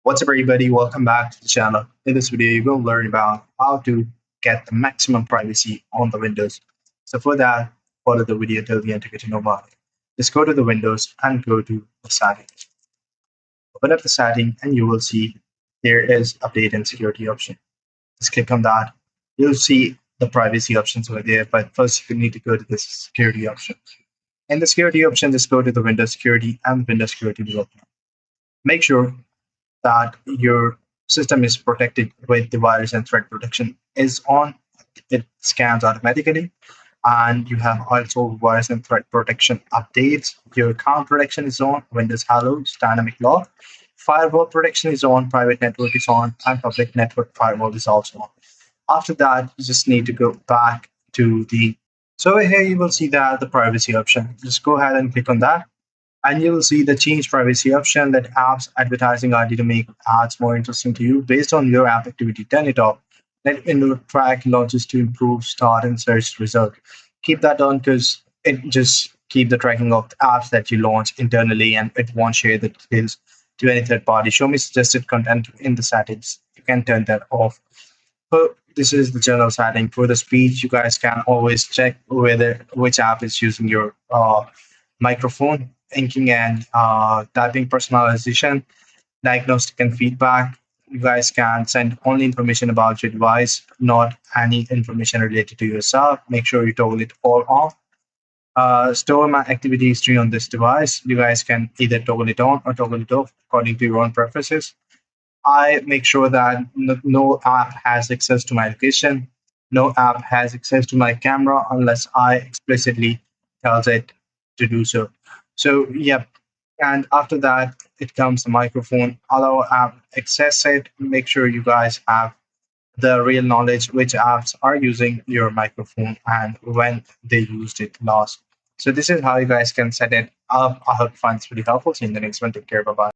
What's up, everybody? Welcome back to the channel. In this video, you're going to learn about how to get the maximum privacy on the Windows. So for that, follow the video till the end to get to know about it. Just go to the Windows and go to the settings. Open up the setting and you will see there is update and security option. Just click on that. You'll see the privacy options over there, but first you need to go to this security option. In the security option, just go to the Windows security and Windows security will open. Make sure that your system is protected with the virus and threat protection is on. It scans automatically, and you have also virus and threat protection updates. Your account protection is on. Windows Hello, dynamic lock. Firewall protection is on. Private network is on, and public network firewall is also on. After that, you just need to go back to the. So over here you will see that the privacy option. Just go ahead and click on that. And you will see the change privacy option that apps advertising ID to make ads more interesting to you based on your app activity. Turn it off. Let window track launches to improve start and search result. Keep that on because it just keep the tracking of the apps that you launch internally and it won't share the details to any third party. Show me suggested content in the settings. You can turn that off. So this is the general setting. For the speech, you guys can always check which app is using your microphone, inking and typing personalization, diagnostic and feedback. You guys can send only information about your device, not any information related to yourself. Make sure you toggle it all off. Store my activity history on this device. You guys can either toggle it on or toggle it off according to your own preferences. I make sure that no app has access to my location. No app has access to my camera unless I explicitly tells it to do so. So, yep. And after that, it comes the microphone. Allow app access it. Make sure you guys have the real knowledge which apps are using your microphone and when they used it last. So this is how you guys can set it up. I hope you find this really helpful. See you in the next one. Take care. Bye-bye.